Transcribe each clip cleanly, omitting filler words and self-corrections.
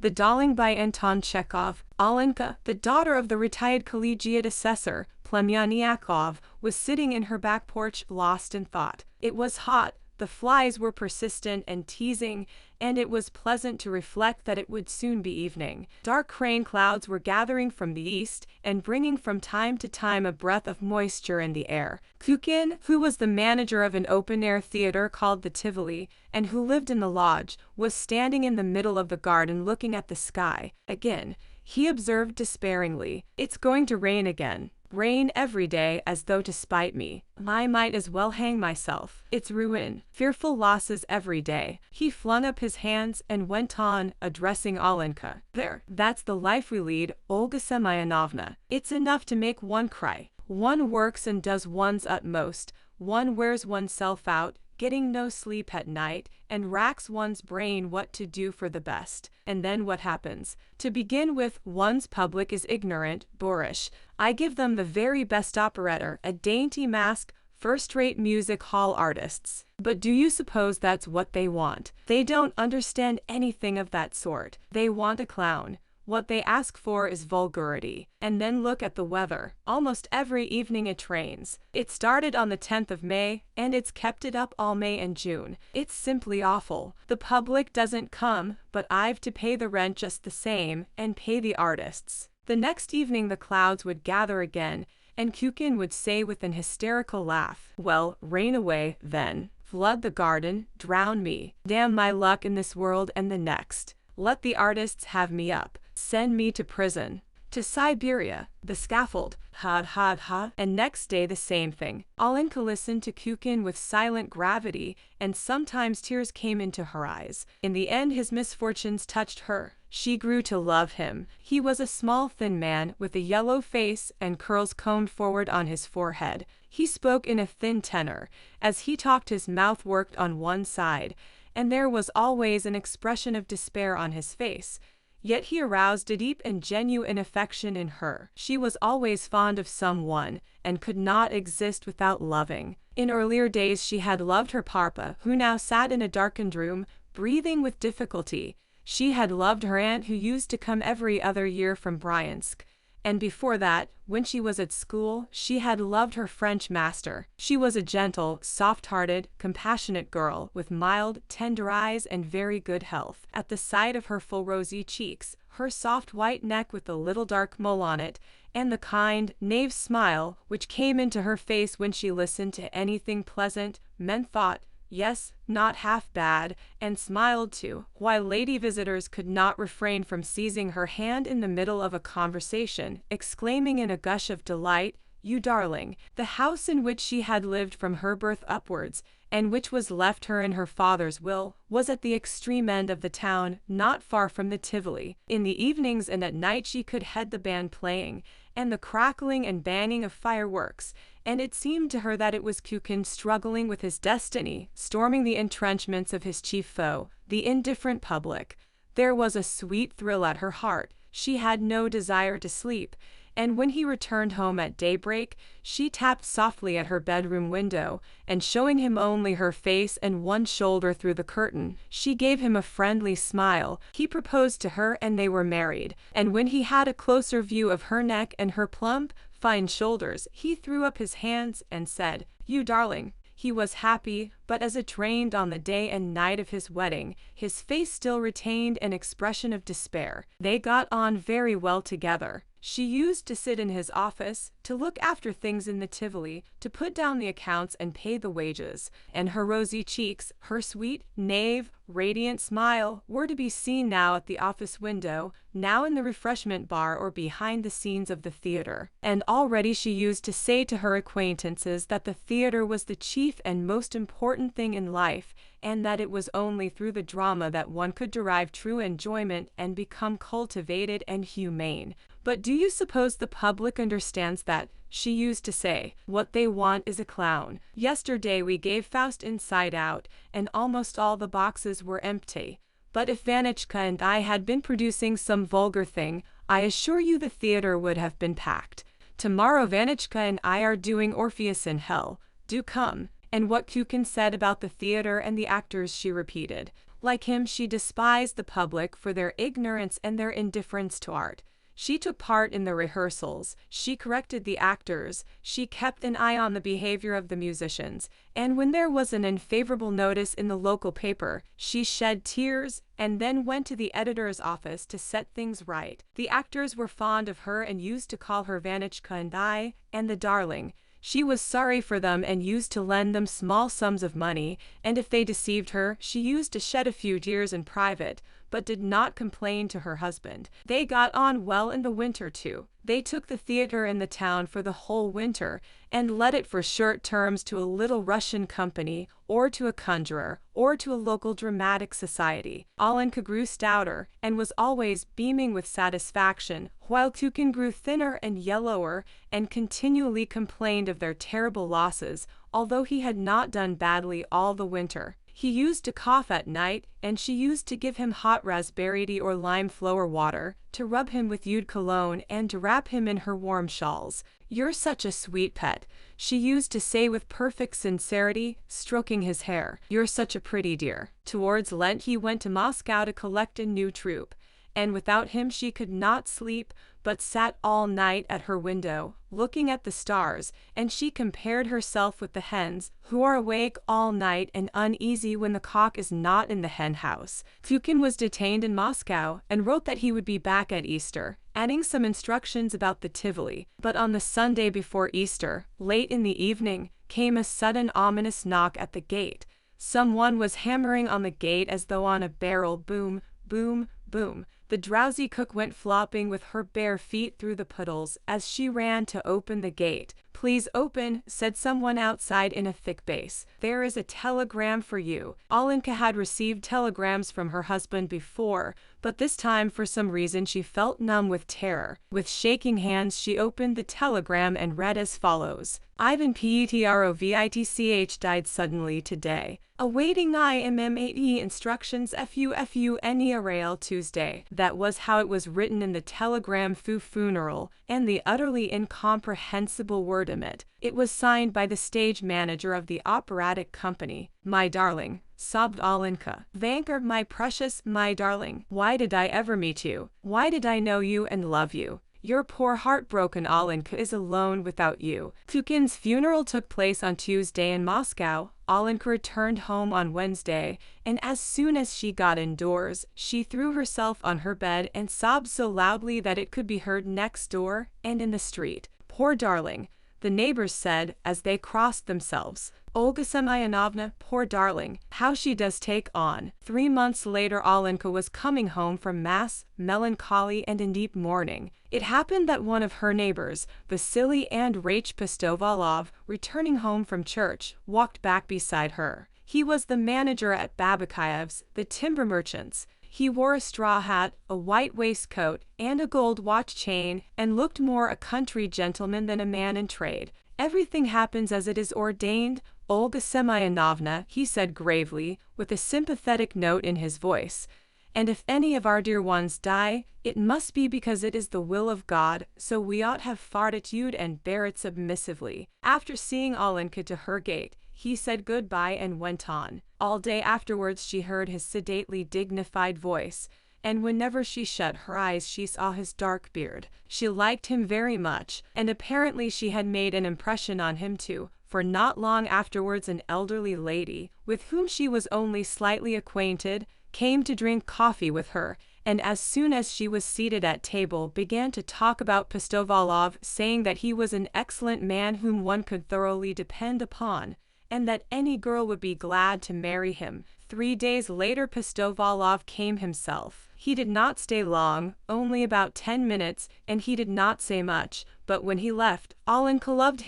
The Darling by Anton Chekhov. Alenka, the daughter of the retired collegiate assessor, Plemyaniakov, was sitting in her back porch, lost in thought. It was hot, the flies were persistent and teasing, and it was pleasant to reflect that it would soon be evening. Dark rain clouds were gathering from the east and bringing from time to time a breath of moisture in the air. Kukin, who was the manager of an open-air theater called the Tivoli, and who lived in the lodge, was standing in the middle of the garden looking at the sky. Again, he observed despairingly, "It's going to rain again. Rain every day, as though to spite me. I might as well hang myself. It's ruin. Fearful losses every day." He flung up his hands and went on, addressing Alenka. "That's the life we lead, Olga Semyonovna. It's enough to make one cry. One works and does one's utmost. One wears oneself out, getting no sleep at night, and racks one's brain what to do for the best. And then what happens? To begin with, one's public is ignorant, boorish. I give them the very best operetta, a dainty mask, first-rate music hall artists. But do you suppose that's what they want? They don't understand anything of that sort. They want a clown. What they ask for is vulgarity. And then look at the weather. Almost every evening it rains. It started on the 10th of May, and it's kept it up all May and June. It's simply awful. The public doesn't come, but I've to pay the rent just the same, and pay the artists." The next evening the clouds would gather again, and Kukin would say with an hysterical laugh, "Well, rain away, then. Flood the garden, drown me. Damn my luck in this world and the next. Let the artists have me up. Send me to prison. To Siberia, the scaffold, ha ha ha." And next day the same thing. Alenka listened to Kukin with silent gravity, and sometimes tears came into her eyes. In the end his misfortunes touched her. She grew to love him. He was a small thin man, with a yellow face and curls combed forward on his forehead. He spoke in a thin tenor. As he talked his mouth worked on one side, and there was always an expression of despair on his face. Yet he aroused a deep and genuine affection in her. She was always fond of someone, and could not exist without loving. In earlier days she had loved her papa, who now sat in a darkened room, breathing with difficulty. She had loved her aunt, who used to come every other year from Bryansk. And before that, when she was at school, she had loved her French master. She was a gentle, soft-hearted, compassionate girl, with mild, tender eyes and very good health. At the sight of her full rosy cheeks, her soft white neck with the little dark mole on it, and the kind, knave smile which came into her face when she listened to anything pleasant, men thought, "Yes, not half bad," and smiled too, while lady visitors could not refrain from seizing her hand in the middle of a conversation, exclaiming in a gush of delight, "You darling!" The house in which she had lived from her birth upwards, and which was left her in her father's will, was at the extreme end of the town, not far from the Tivoli. In the evenings and at night she could head the band playing, and the crackling and banging of fireworks, and it seemed to her that it was Kukin struggling with his destiny, storming the entrenchments of his chief foe, the indifferent public. There was a sweet thrill at her heart. She had no desire to sleep, and when he returned home at daybreak, she tapped softly at her bedroom window, and showing him only her face and one shoulder through the curtain, she gave him a friendly smile. He proposed to her and they were married, and when he had a closer view of her neck and her plump, fine shoulders, he threw up his hands and said, "You darling." He was happy, but as it rained on the day and night of his wedding, his face still retained an expression of despair. They got on very well together. She used to sit in his office, to look after things in the Tivoli, to put down the accounts and pay the wages, and her rosy cheeks, her sweet, naive, radiant smile were to be seen now at the office window, now in the refreshment bar or behind the scenes of the theater. And already she used to say to her acquaintances that the theater was the chief and most important thing in life, and that it was only through the drama that one could derive true enjoyment and become cultivated and humane. "But do you suppose the public understands that?" she used to say. "What they want is a clown. Yesterday we gave Faust Inside Out, and almost all the boxes were empty. But if Vanitchka and I had been producing some vulgar thing, I assure you the theater would have been packed. Tomorrow Vanitchka and I are doing Orpheus in Hell. Do come." And what Kukin said about the theater and the actors she repeated. Like him, she despised the public for their ignorance and their indifference to art. She took part in the rehearsals, she corrected the actors, she kept an eye on the behavior of the musicians, and when there was an unfavorable notice in the local paper, she shed tears and then went to the editor's office to set things right. The actors were fond of her and used to call her Vanichka and the darling. She was sorry for them and used to lend them small sums of money, and if they deceived her, she used to shed a few tears in private, but did not complain to her husband. They got on well in the winter too. They took the theater in the town for the whole winter, and let it for short terms to a little Russian company, or to a conjurer, or to a local dramatic society. Olenka grew stouter, and was always beaming with satisfaction, while Tukin grew thinner and yellower, and continually complained of their terrible losses, although he had not done badly all the winter. He used to cough at night, and she used to give him hot raspberry or lime flower water, to rub him with eau de cologne and to wrap him in her warm shawls. "You're such a sweet pet," she used to say with perfect sincerity, stroking his hair. "You're such a pretty dear." Towards Lent he went to Moscow to collect a new troupe, and without him she could not sleep, but sat all night at her window, looking at the stars, and she compared herself with the hens, who are awake all night and uneasy when the cock is not in the hen house. Tukin was detained in Moscow, and wrote that he would be back at Easter, adding some instructions about the Tivoli. But on the Sunday before Easter, late in the evening, came a sudden ominous knock at the gate. Someone was hammering on the gate as though on a barrel. Boom, boom, boom. The drowsy cook went flopping with her bare feet through the puddles as she ran to open the gate. "Please open," said someone outside in a thick bass. "There is a telegram for you." Olenka had received telegrams from her husband before, but this time for some reason she felt numb with terror. With shaking hands she opened the telegram and read as follows: "Ivan Petrovich died suddenly today. Awaiting IMM8E instructions FUNERAL Tuesday." That was how it was written in the telegram. Funeral, and the utterly incomprehensible word in it. It was signed by the stage manager of the operatic company. "My darling," sobbed Olenka. "Vanker, my precious, my darling. Why did I ever meet you? Why did I know you and love you? Your poor heartbroken Olenka is alone without you." Tukin's funeral took place on Tuesday in Moscow. Olenka returned home on Wednesday, and as soon as she got indoors, she threw herself on her bed and sobbed so loudly that it could be heard next door and in the street. "Poor darling," the neighbors said as they crossed themselves. "Olga Semyonovna, poor darling, how she does take on." 3 months later Olenka was coming home from Mass, melancholy and in deep mourning. It happened that one of her neighbors, Vasily Andreich Pustovalov, returning home from church, walked back beside her. He was the manager at Babakayev's, the timber merchants. He wore a straw hat, a white waistcoat, and a gold watch chain, and looked more a country gentleman than a man in trade. "Everything happens as it is ordained, Olga Semyonovna," he said gravely, with a sympathetic note in his voice. "And if any of our dear ones die, it must be because it is the will of God, so we ought have fortitude and bear it submissively." After seeing Olenka to her gate, he said goodbye and went on. All day afterwards she heard his sedately dignified voice, and whenever she shut her eyes she saw his dark beard. She liked him very much, and apparently she had made an impression on him too, for not long afterwards an elderly lady, with whom she was only slightly acquainted, came to drink coffee with her, and as soon as she was seated at table began to talk about Pustovalov, saying that he was an excellent man whom one could thoroughly depend upon, and that any girl would be glad to marry him. 3 days later Pustovalov came himself. He did not stay long, only about 10 minutes, and he did not say much, but when he left, Olenka loved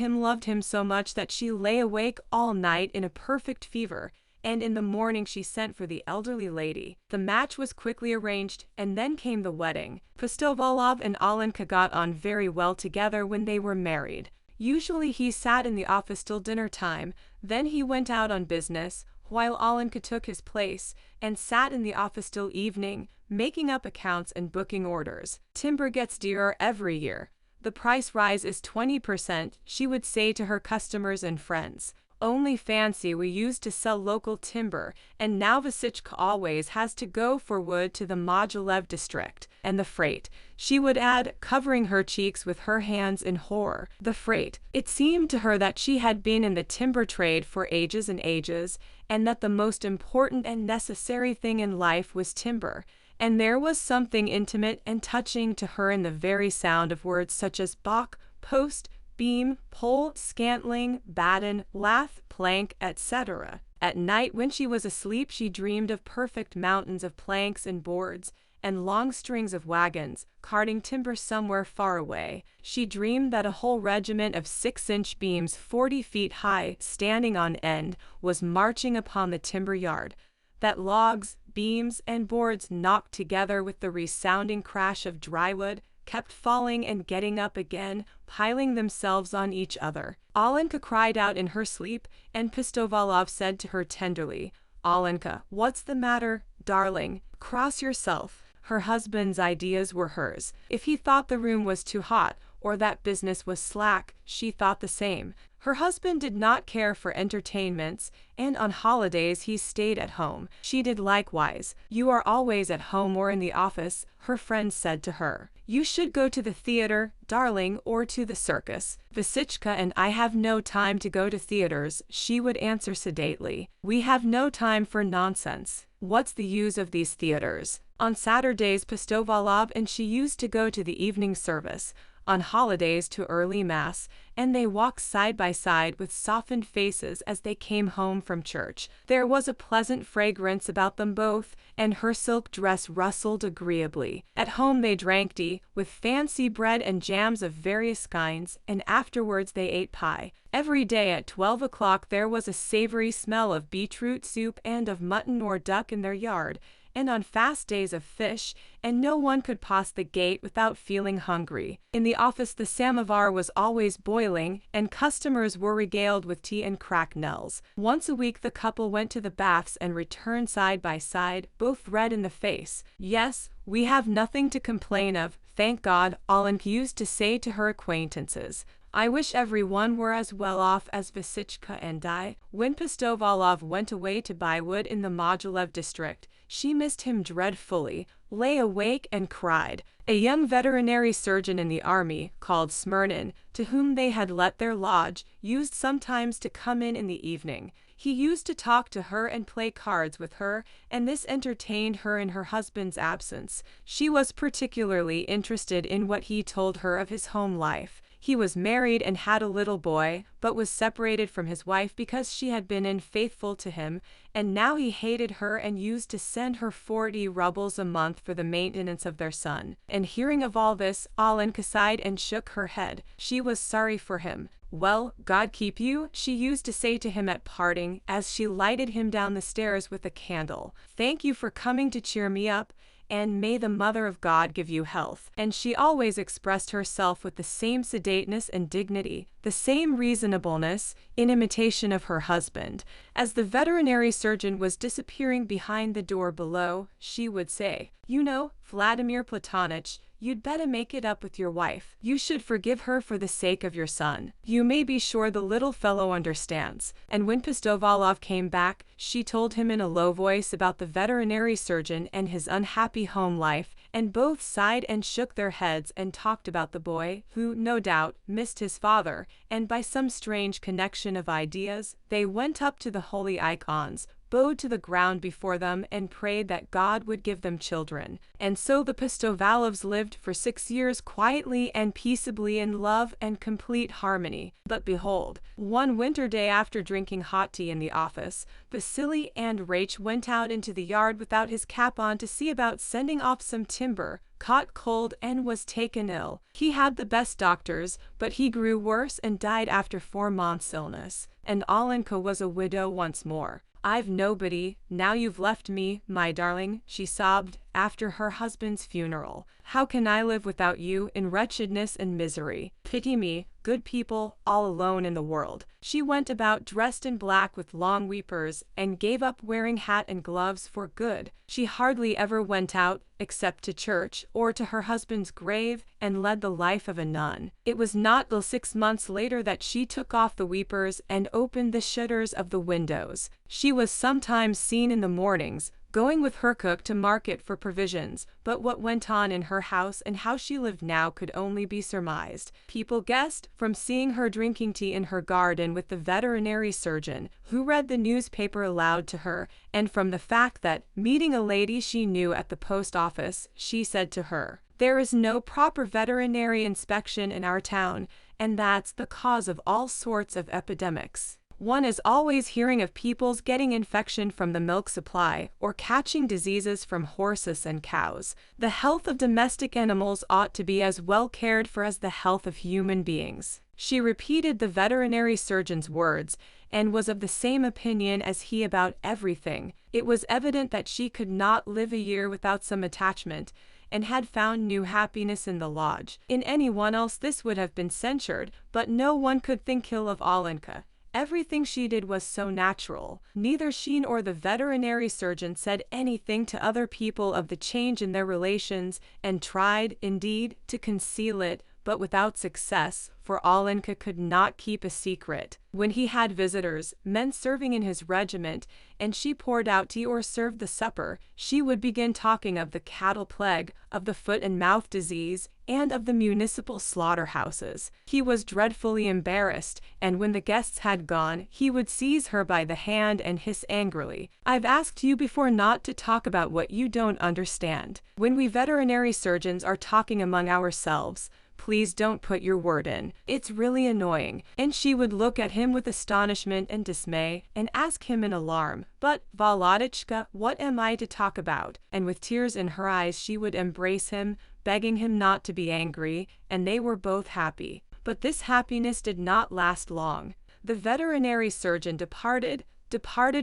him so much that she lay awake all night in a perfect fever, and in the morning she sent for the elderly lady. The match was quickly arranged, and then came the wedding. Pustovalov and Olenka got on very well together when they were married. Usually he sat in the office till dinner time, then he went out on business, while Olenka took his place, and sat in the office till evening, making up accounts and booking orders. "Timber gets dearer every year. The price rise is 20%, she would say to her customers and friends. Only fancy, we used to sell local timber, and now Vasichka always has to go for wood to the Mogilev district. And the freight," she would add, covering her cheeks with her hands in horror. The freight. It seemed to her that she had been in the timber trade for ages and ages, and that the most important and necessary thing in life was timber. And there was something intimate and touching to her in the very sound of words such as balk, post, beam, pole, scantling, batten, lath, plank, etc. At night when she was asleep she dreamed of perfect mountains of planks and boards, and long strings of wagons, carting timber somewhere far away. She dreamed that a whole regiment of 6-inch beams 40 feet high, standing on end, was marching upon the timber yard. That logs, beams, and boards, knocked together with the resounding crash of dry wood, kept falling and getting up again, piling themselves on each other. Alenka cried out in her sleep, and Pustovalov said to her tenderly, "Alenka, what's the matter, darling? Cross yourself." Her husband's ideas were hers. If he thought the room was too hot, or that business was slack, she thought the same. Her husband did not care for entertainments, and on holidays he stayed at home. She did likewise. "You are always at home or in the office," her friends said to her. "You should go to the theater, darling, or to the circus." "Vasichka and I have no time to go to theaters," she would answer sedately. "We have no time for nonsense. What's the use of these theaters?" On Saturdays Pustovalov and she used to go to the evening service, on holidays to early mass, and they walked side by side with softened faces as they came home from church. There was a pleasant fragrance about them both, and her silk dress rustled agreeably. At home they drank tea, with fancy bread and jams of various kinds, and afterwards they ate pie. Every day at 12 o'clock there was a savory smell of beetroot soup and of mutton or duck in their yard, and on fast days of fish, and no one could pass the gate without feeling hungry. In the office the samovar was always boiling, and customers were regaled with tea and cracknels. Once a week the couple went to the baths and returned side by side, both red in the face. "Yes, we have nothing to complain of, thank God," Alenka used to say to her acquaintances. "I wish everyone were as well off as Vasichka and I." When Pustovalov went away to buy wood in the Mogilev district, she missed him dreadfully, lay awake and cried. A young veterinary surgeon in the army, called Smirnin, to whom they had let their lodge, used sometimes to come in the evening. He used to talk to her and play cards with her, and this entertained her in her husband's absence. She was particularly interested in what he told her of his home life. He was married and had a little boy, but was separated from his wife because she had been unfaithful to him, and now he hated her and used to send her 40 rubles a month for the maintenance of their son. And hearing of all this, Alenka sighed and shook her head. She was sorry for him. "Well, God keep you," she used to say to him at parting, as she lighted him down the stairs with a candle. "Thank you for coming to cheer me up, and may the Mother of God give you health." And she always expressed herself with the same sedateness and dignity, the same reasonableness, in imitation of her husband. As the veterinary surgeon was disappearing behind the door below, she would say, "You know, Vladimir Platonich, you'd better make it up with your wife. You should forgive her for the sake of your son. You may be sure the little fellow understands." And when Pustovalov came back, she told him in a low voice about the veterinary surgeon and his unhappy home life, and both sighed and shook their heads and talked about the boy, who, no doubt, missed his father, and by some strange connection of ideas, they went up to the holy icons, bowed to the ground before them, and prayed that God would give them children. And so the Pustovalovs lived for 6 years quietly and peaceably in love and complete harmony. But behold, one winter day after drinking hot tea in the office, Vasily Andreich went out into the yard without his cap on to see about sending off some timber, caught cold and was taken ill. He had the best doctors, but he grew worse and died after 4 months' illness. And Alenka was a widow once more. "I've nobody, now you've left me, my darling," she sobbed, after her husband's funeral. How can I live without you in wretchedness and misery? Pity me, good people, all alone in the world. She went about dressed in black with long weepers, and gave up wearing hat and gloves for good. She hardly ever went out, except to church or to her husband's grave, and led the life of a nun. It was not till 6 months later that she took off the weepers and opened the shutters of the windows. She was sometimes seen in the mornings, going with her cook to market for provisions, but what went on in her house and how she lived now could only be surmised. People guessed from seeing her drinking tea in her garden with the veterinary surgeon, who read the newspaper aloud to her, and from the fact that, meeting a lady she knew at the post office, she said to her, "There is no proper veterinary inspection in our town, and that's the cause of all sorts of epidemics. One is always hearing of people's getting infection from the milk supply or catching diseases from horses and cows. The health of domestic animals ought to be as well cared for as the health of human beings." She repeated the veterinary surgeon's words, and was of the same opinion as he about everything. It was evident that she could not live a year without some attachment, and had found new happiness in the lodge. In any one else this would have been censured, but no one could think ill of Olenka. Everything she did was so natural. Neither she nor the veterinary surgeon said anything to other people of the change in their relations, and tried, indeed, to conceal it, but without success, for Olenka could not keep a secret. When he had visitors, men serving in his regiment, and she poured out tea or served the supper, she would begin talking of the cattle plague, of the foot and mouth disease, and of the municipal slaughterhouses. He was dreadfully embarrassed, and when the guests had gone, he would seize her by the hand and hiss angrily, "I've asked you before not to talk about what you don't understand. When we veterinary surgeons are talking among ourselves, please don't put your word in. It's really annoying." And she would look at him with astonishment and dismay, and ask him in alarm, "But, Volodechka, what am I to talk about?" And with tears in her eyes she would embrace him, begging him not to be angry, and they were both happy. But this happiness did not last long. The veterinary surgeon departed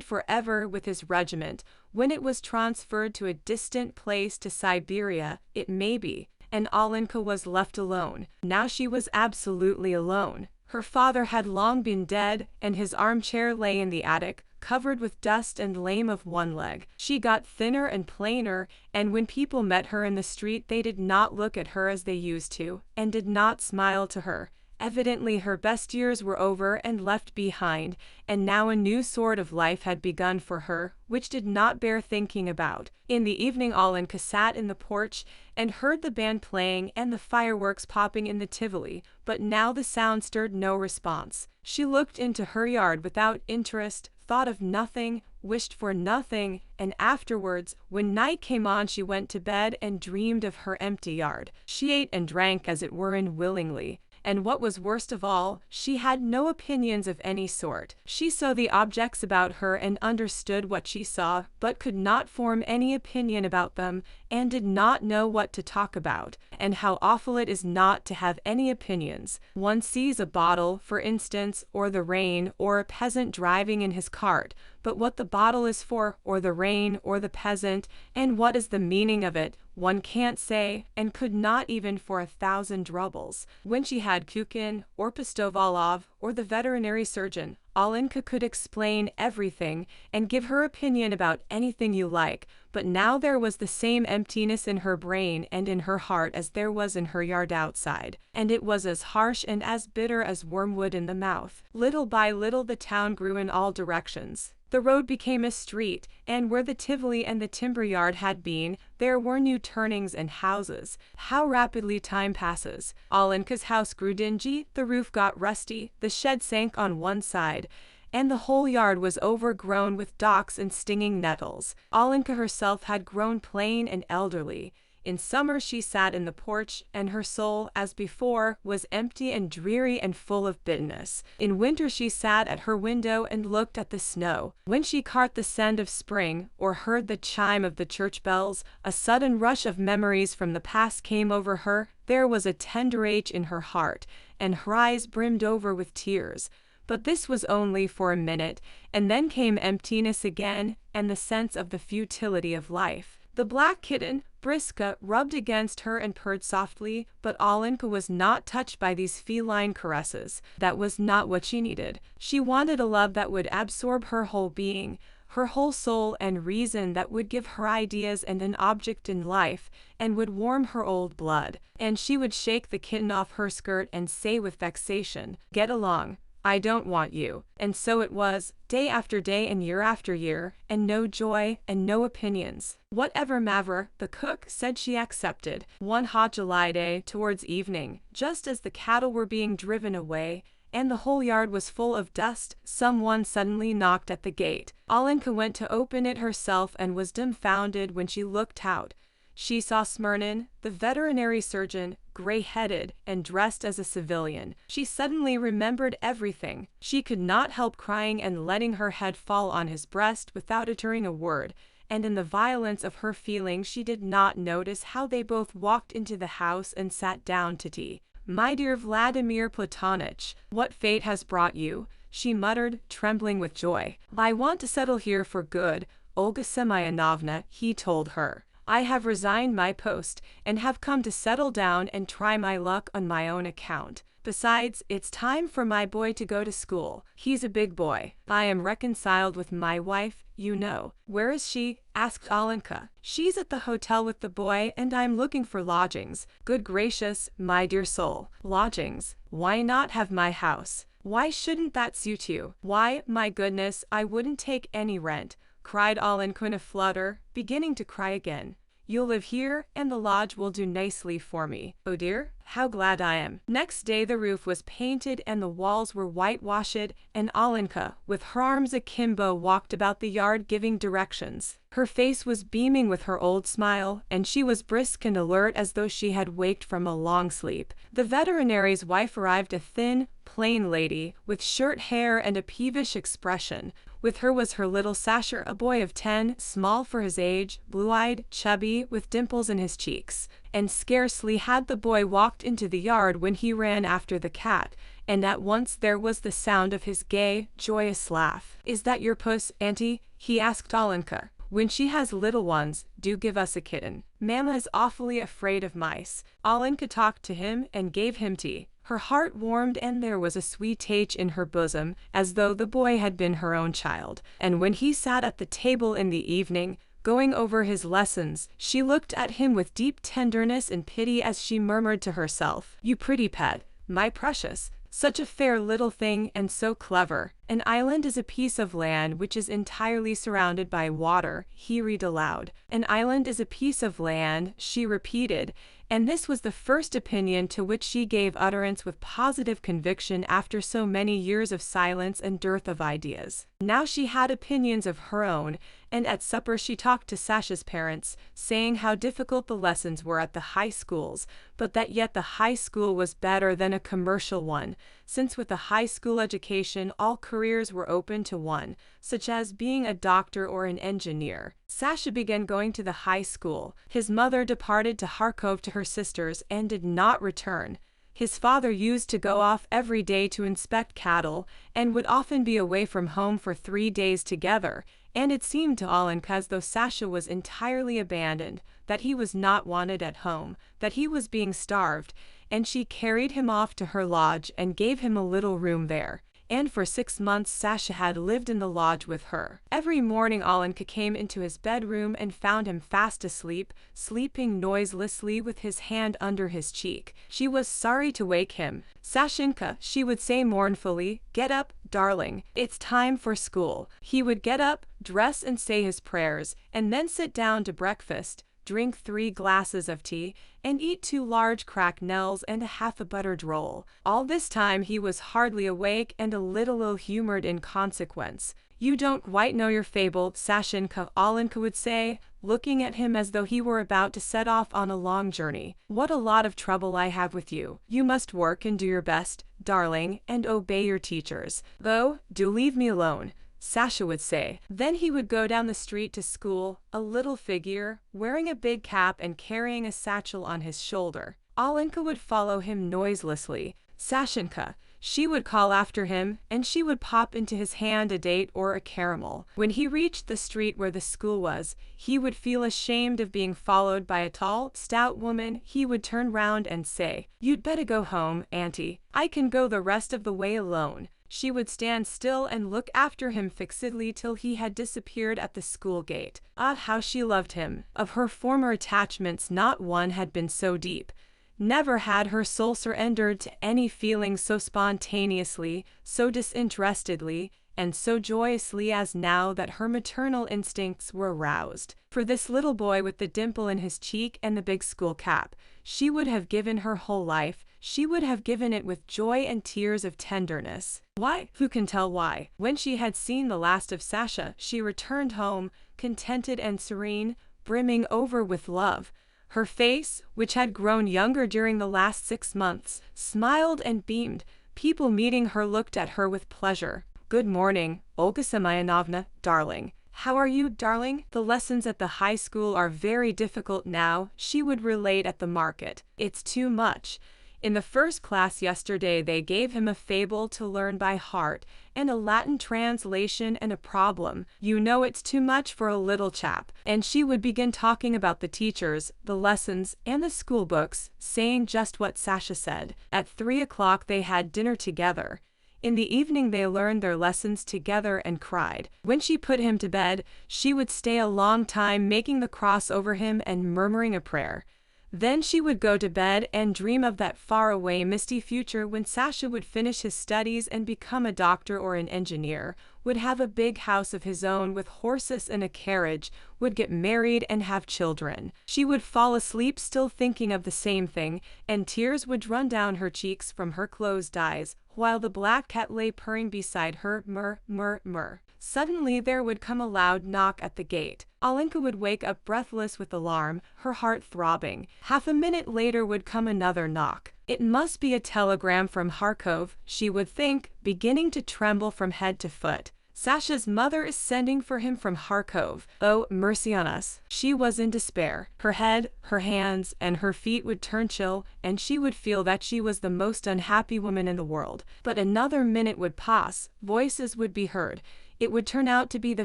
forever with his regiment, when it was transferred to a distant place to Siberia, it may be, and Olenka was left alone. Now she was absolutely alone. Her father had long been dead, and his armchair lay in the attic, covered with dust and lame of one leg. She got thinner and plainer, and when people met her in the street they did not look at her as they used to, and did not smile to her. Evidently her best years were over and left behind, and now a new sort of life had begun for her, which did not bear thinking about. In the evening Olenka sat in the porch and heard the band playing and the fireworks popping in the Tivoli, but now the sound stirred no response. She looked into her yard without interest, thought of nothing, wished for nothing, and afterwards, when night came on, she went to bed and dreamed of her empty yard. She ate and drank as it were unwillingly. And what was worst of all, she had no opinions of any sort. She saw the objects about her and understood what she saw, but could not form any opinion about them, and did not know what to talk about. And how awful it is not to have any opinions. One sees a bottle, for instance, or the rain, or a peasant driving in his cart, but what the bottle is for, or the rain, or the peasant, and what is the meaning of it, one can't say, and could not even for 1,000 rubles. When she had Kukin, or Pustovalov, or the veterinary surgeon, Olenka could explain everything, and give her opinion about anything you like, but now there was the same emptiness in her brain and in her heart as there was in her yard outside, and it was as harsh and as bitter as wormwood in the mouth. Little by little the town grew in all directions. The road became a street, and where the Tivoli and the timber yard had been, there were new turnings and houses. How rapidly time passes! Olenka's house grew dingy, the roof got rusty, the shed sank on one side, and the whole yard was overgrown with docks and stinging nettles. Olenka herself had grown plain and elderly. In summer she sat in the porch, and her soul, as before, was empty and dreary and full of bitterness. In winter she sat at her window and looked at the snow. When she caught the scent of spring, or heard the chime of the church bells, a sudden rush of memories from the past came over her. There was a tender ache in her heart, and her eyes brimmed over with tears. But this was only for a minute, and then came emptiness again, and the sense of the futility of life. The black kitten, Briska, rubbed against her and purred softly, but Alenka was not touched by these feline caresses. That was not what she needed. She wanted a love that would absorb her whole being, her whole soul and reason, that would give her ideas and an object in life, and would warm her old blood. And she would shake the kitten off her skirt and say with vexation, "Get along. I don't want you." And so it was, day after day and year after year, and no joy and no opinions. Whatever Mavra, the cook, said she accepted. One hot July day, towards evening, just as the cattle were being driven away, and the whole yard was full of dust, someone suddenly knocked at the gate. Alenka went to open it herself and was dumbfounded when she looked out. She saw Smirnin, the veterinary surgeon, gray-headed and dressed as a civilian. She suddenly remembered everything. She could not help crying and letting her head fall on his breast without uttering a word, and in the violence of her feelings she did not notice how they both walked into the house and sat down to tea. "My dear Vladimir Platonich, what fate has brought you?" she muttered, trembling with joy. "I want to settle here for good, Olga Semyonovna," he told her. "I have resigned my post, and have come to settle down and try my luck on my own account. Besides, it's time for my boy to go to school. He's a big boy. I am reconciled with my wife, you know." "Where is she?" asked Alenka. "She's at the hotel with the boy, and I'm looking for lodgings." "Good gracious, my dear soul. Lodgings? Why not have my house? Why shouldn't that suit you?" "Why, my goodness, I wouldn't take any rent," cried Alenka in a flutter, beginning to cry again. "You'll live here, and the lodge will do nicely for me. Oh dear, how glad I am." Next day the roof was painted and the walls were whitewashed, and Alenka, with her arms akimbo, walked about the yard giving directions. Her face was beaming with her old smile, and she was brisk and alert as though she had waked from a long sleep. The veterinary's wife arrived, a thin, plain lady, with short hair and a peevish expression. With her was her little Sasha, a boy of 10, small for his age, blue-eyed, chubby, with dimples in his cheeks. And scarcely had the boy walked into the yard when he ran after the cat, and at once there was the sound of his gay, joyous laugh. "Is that your puss, auntie?" he asked Alenka. "When she has little ones, do give us a kitten. Mama is awfully afraid of mice." Alenka talked to him and gave him tea. Her heart warmed and there was a sweet tache in her bosom, as though the boy had been her own child. And when he sat at the table in the evening, going over his lessons, she looked at him with deep tenderness and pity as she murmured to herself, "You pretty pet, my precious, such a fair little thing and so clever." "An island is a piece of land which is entirely surrounded by water," he read aloud. "An island is a piece of land," she repeated, and this was the first opinion to which she gave utterance with positive conviction after so many years of silence and dearth of ideas. Now she had opinions of her own, and at supper she talked to Sasha's parents, saying how difficult the lessons were at the high schools, but that yet the high school was better than a commercial one, since with a high school education all careers were open to one, such as being a doctor or an engineer. Sasha began going to the high school. His mother departed to Kharkov to her sisters and did not return. His father used to go off every day to inspect cattle, and would often be away from home for 3 days together, and it seemed to Alenka as though Sasha was entirely abandoned, that he was not wanted at home, that he was being starved, and she carried him off to her lodge and gave him a little room there. And for 6 months Sasha had lived in the lodge with her. Every morning Alenka came into his bedroom and found him fast asleep, sleeping noiselessly with his hand under his cheek. She was sorry to wake him. "Sashinka," she would say mournfully, "get up, darling, it's time for school." He would get up, dress and say his prayers, and then sit down to breakfast, drink 3 glasses of tea, and eat 2 large cracknels and half a buttered roll. All this time he was hardly awake and a little ill-humored in consequence. "You don't quite know your fable, Sashinka," Alenka would say, looking at him as though he were about to set off on a long journey. "What a lot of trouble I have with you. You must work and do your best, darling, and obey your teachers. Though, do leave me alone," Sasha would say. Then he would go down the street to school, a little figure, wearing a big cap and carrying a satchel on his shoulder. Alenka would follow him noiselessly. "Sashinka," She would call after him, and she would pop into his hand a date or a caramel. When he reached the street where the school was, he would feel ashamed of being followed by a tall, stout woman. He would turn round and say, "You'd better go home, Auntie. I can go the rest of the way alone." She would stand still and look after him fixedly till he had disappeared at the school gate. Ah, how she loved him! Of her former attachments not one had been so deep. Never had her soul surrendered to any feeling so spontaneously, so disinterestedly, and so joyously as now that her maternal instincts were aroused. For this little boy with the dimple in his cheek and the big school cap, she would have given her whole life. She would have given it with joy and tears of tenderness. Why? Who can tell why? When she had seen the last of Sasha, she returned home, contented and serene, brimming over with love. Her face, which had grown younger during the last 6 months, smiled and beamed. People meeting her looked at her with pleasure. "Good morning, Olga Semyonovna, darling. How are you, darling? The lessons at the high school are very difficult now," she would relate at the market. "It's too much. In the first class yesterday they gave him a fable to learn by heart, and a Latin translation and a problem. You know it's too much for a little chap." And she would begin talking about the teachers, the lessons, and the school books, saying just what Sasha said. At 3 o'clock they had dinner together. In the evening they learned their lessons together and cried. When she put him to bed, she would stay a long time making the cross over him and murmuring a prayer. Then she would go to bed and dream of that far-away misty future when Sasha would finish his studies and become a doctor or an engineer, would have a big house of his own with horses and a carriage, would get married and have children. She would fall asleep still thinking of the same thing, and tears would run down her cheeks from her closed eyes, while the black cat lay purring beside her, murr, murr, murr. Suddenly there would come a loud knock at the gate. Olenka would wake up breathless with alarm, her heart throbbing. Half a minute later would come another knock. It must be a telegram from Kharkov, she would think, beginning to tremble from head to foot. Sasha's mother is sending for him from Kharkov. Oh, mercy on us. She was in despair. Her head, her hands, and her feet would turn chill, and she would feel that she was the most unhappy woman in the world. But another minute would pass, voices would be heard. It would turn out to be the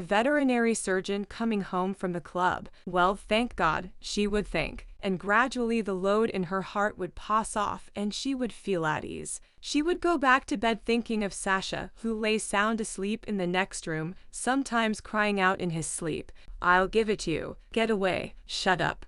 veterinary surgeon coming home from the club. Well, thank God, she would think, and gradually the load in her heart would pass off and she would feel at ease. She would go back to bed thinking of Sasha, who lay sound asleep in the next room, sometimes crying out in his sleep, "I'll give it you. Get away. Shut up."